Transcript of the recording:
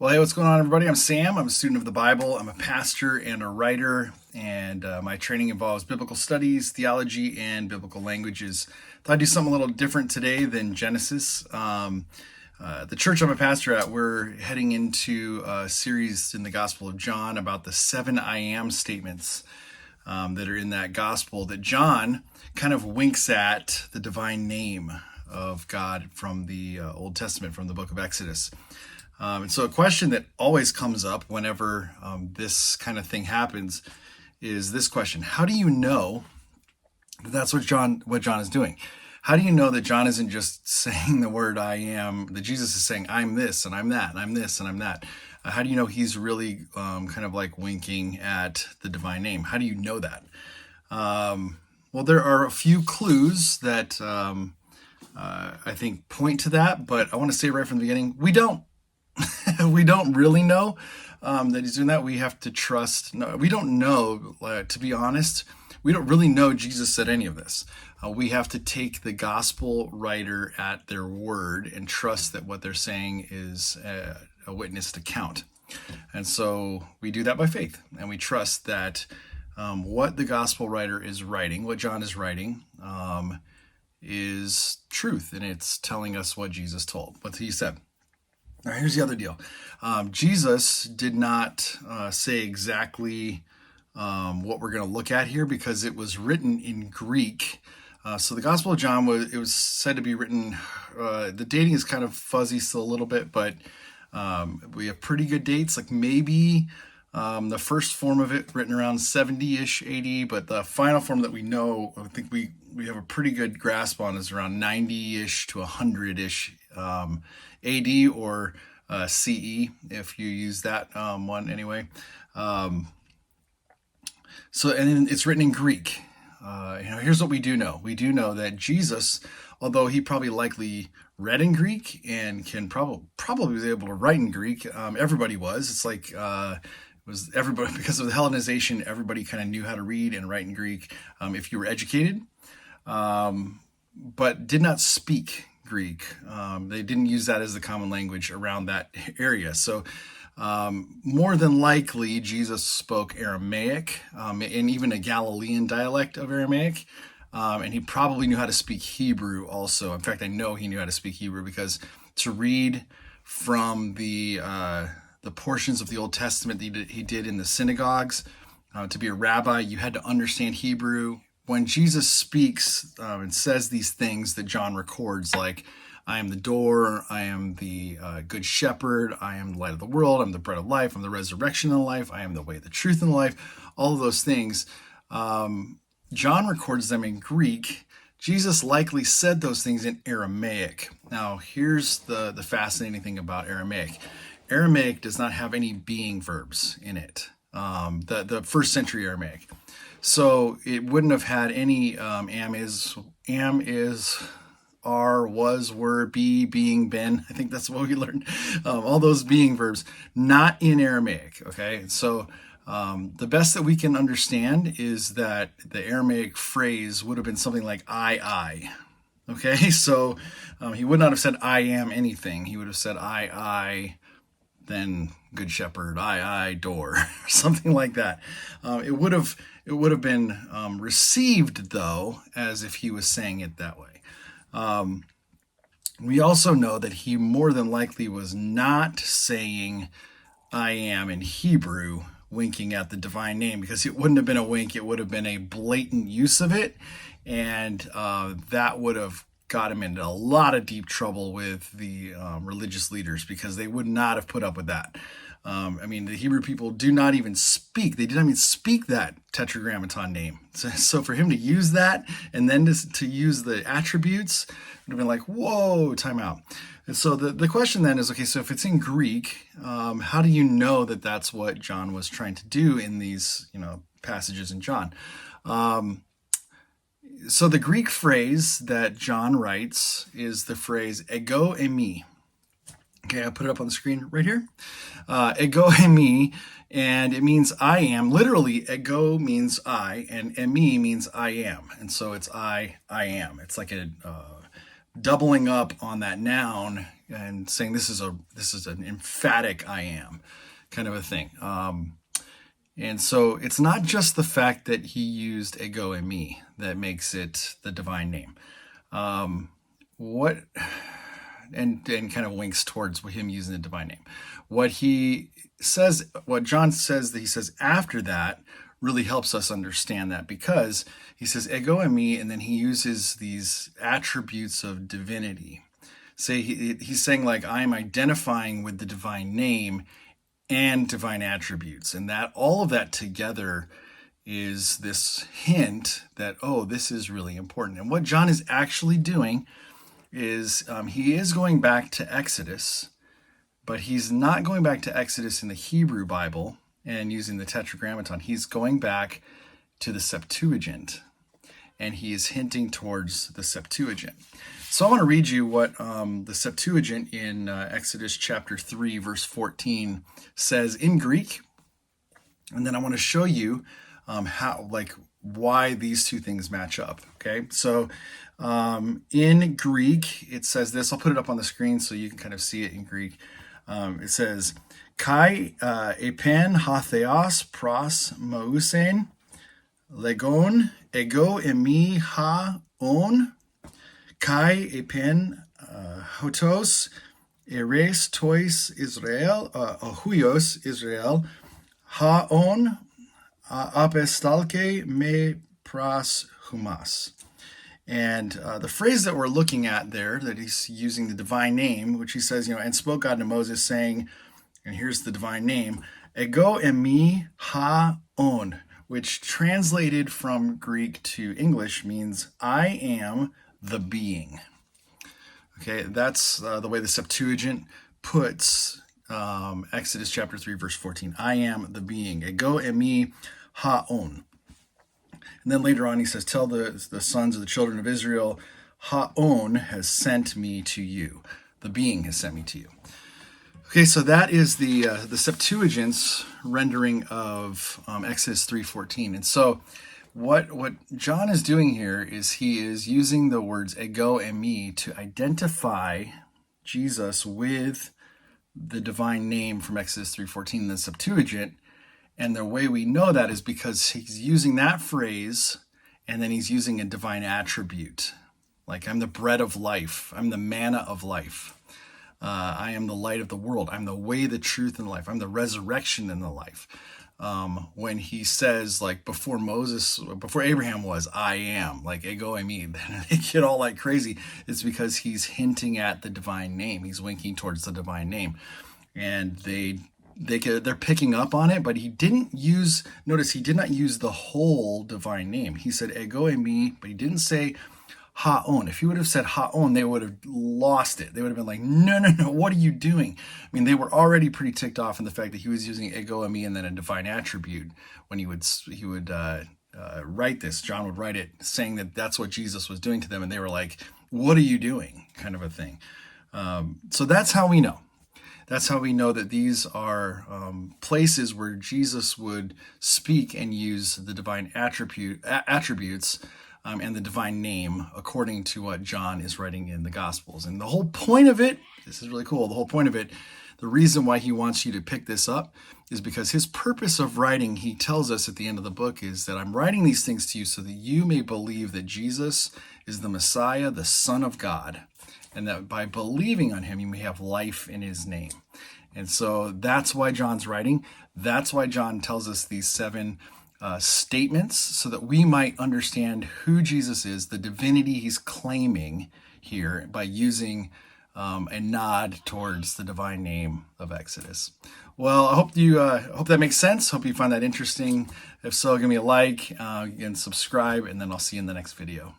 Well, hey, what's going on, everybody? I'm Sam. I'm a student of the Bible. I'm a pastor and a writer, and my training involves biblical studies, theology, and biblical languages. Thought I'd do something a little different today than Genesis. The church I'm a pastor at, we're heading into a series in the Gospel of John about the 7 I am statements that are in that gospel that John kind of winks at the divine name of God from the Old Testament, from the book of Exodus. And so a question that always comes up whenever this kind of thing happens is this question: how do you know that that's what John is doing? How do you know that John isn't just saying the word I am, that Jesus is saying I'm this and I'm that and I'm this and I'm that? How do you know he's really kind of like winking at the divine name? How do you know that? Well, there are a few clues that I think point to that, but I want to say right from the beginning, we don't. We don't really know that he's doing that. We have to trust. No, we don't know, to be honest. We don't really know Jesus said any of this. We have to take the gospel writer at their word and trust that what they're saying is a witnessed account. And so we do that by faith, and we trust that what the gospel writer is writing, what John is writing, is truth, and it's telling us what Jesus told, what he said. Now, here's the other deal. Jesus did not say exactly what we're going to look at here because it was written in Greek. So the Gospel of John was said to be written, the dating is kind of fuzzy still a little bit, but we have pretty good dates, like maybe the first form of it written around 70-ish AD, but the final form that we know, I think we have a pretty good grasp on, is around 90-ish to 100-ish AD or CE, if you use that one anyway. And then it's written in Greek. Here's what we do know. We do know that Jesus, although he probably likely read in Greek and can probably was able to write in Greek, everybody was. It's like it was everybody, because of the Hellenization, everybody kind of knew how to read and write in Greek if you were educated, but did not speak Greek. They didn't use that as the common language around that area. So more than likely, Jesus spoke Aramaic and even a Galilean dialect of Aramaic. And he probably knew how to speak Hebrew also. In fact, I know he knew how to speak Hebrew, because to read from the portions of the Old Testament that he did in the synagogues, to be a rabbi, you had to understand Hebrew. When Jesus speaks and says these things that John records, like, I am the door, I am the good shepherd, I am the light of the world, I'm the bread of life, I'm the resurrection and life, I am the way, the truth, and the life, all of those things, John records them in Greek. Jesus likely said those things in Aramaic. Now, here's the fascinating thing about Aramaic. Aramaic does not have any being verbs in it, the first century Aramaic. So it wouldn't have had any am, is, are, was, were, be, being, been. I think that's what we learned. All those being verbs, not in Aramaic. Okay, so the best that we can understand is that the Aramaic phrase would have been something like I. Okay, so he would not have said I am anything. He would have said I, then good shepherd, I, door, or something like that. It would have been received, though, as if he was saying it that way. We also know that he more than likely was not saying I am in Hebrew, winking at the divine name, because it wouldn't have been a wink. It would have been a blatant use of it, and that would have got him into a lot of deep trouble with the religious leaders, because they would not have put up with that. The Hebrew people do not even speak. They did not even speak that tetragrammaton name. So for him to use that and then to use the attributes would have been like, whoa, time out. And so the question then is, okay, so if it's in Greek, how do you know that that's what John was trying to do in these, passages in John? So the Greek phrase that John writes is the phrase ego eimi. Okay, I'll put it up on the screen right here. Ego eimi, and it means I am. Literally, ego means I, and eimi means I am. And so it's I am. It's like a doubling up on that noun and saying this is an emphatic I am kind of a thing. And so it's not just the fact that he used ego and me that makes it the divine name. What and kind of winks towards him using the divine name. What John says that he says after that really helps us understand that, because he says ego and me, and then he uses these attributes of divinity. He's saying like I'm identifying with the divine name and divine attributes, and that all of that together is this hint that, oh, this is really important. And what John is actually doing is he is going back to Exodus, but he's not going back to Exodus in the Hebrew Bible and using the Tetragrammaton. He's going back to the Septuagint, and he is hinting towards the Septuagint. So I want to read you what the Septuagint in Exodus chapter 3, verse 14 says in Greek, and then I want to show you why these two things match up. Okay, so in Greek, it says this. I'll put it up on the screen so you can kind of see it in Greek. It says, Kai epen ha theos pros mausen, legon ego emi ha on, Kai epen hotos eres tois Israel, huyos Israel, ha on apestalke me pras humas. And the phrase that we're looking at there, that he's using the divine name, which he says, and spoke God to Moses, saying, and here's the divine name, ego emi ha on, which translated from Greek to English means I am the being. Okay, that's the way the Septuagint puts Exodus chapter 3, verse 14. I am the being. Ego emi ha on. And then later on he says, tell the sons of the children of Israel, Ha-on has sent me to you. The being has sent me to you. Okay, so that is the Septuagint's rendering of Exodus 3:14. And so what John is doing here is he is using the words ego and me to identify Jesus with the divine name from Exodus 3:14 in the Septuagint. And the way we know that is because he's using that phrase, and then he's using a divine attribute. Like, I'm the bread of life. I'm the manna of life. I am the light of the world. I'm the way, the truth, and the life. I'm the resurrection and the life. When he says, like, before Abraham was, I am, like, ego eimi, they get all like crazy. It's because he's hinting at the divine name. He's winking towards the divine name. And they're picking up on it, but he did not use the whole divine name. He said ego eimi, but he didn't say ha-on. If he would have said ha-on, they would have lost it. They would have been like, no, what are you doing? I mean, they were already pretty ticked off in the fact that he was using ego eimi and then a divine attribute when he would write this. John would write it saying that that's what Jesus was doing to them, and they were like, what are you doing? Kind of a thing. So that's how we know. That's how we know that these are places where Jesus would speak and use the divine attributes and the divine name according to what John is writing in the Gospels. And the whole point of it, this is really cool, the whole point of it, the reason why he wants you to pick this up is because his purpose of writing, he tells us at the end of the book, is that I'm writing these things to you so that you may believe that Jesus is the Messiah, the Son of God, and that by believing on him, you may have life in his name. And so that's why John's writing. That's why John tells us these 7 statements, so that we might understand who Jesus is, the divinity he's claiming here by using a nod towards the divine name of Exodus. Well, I hope that makes sense. Hope you find that interesting. If so, give me a like and subscribe, and then I'll see you in the next video.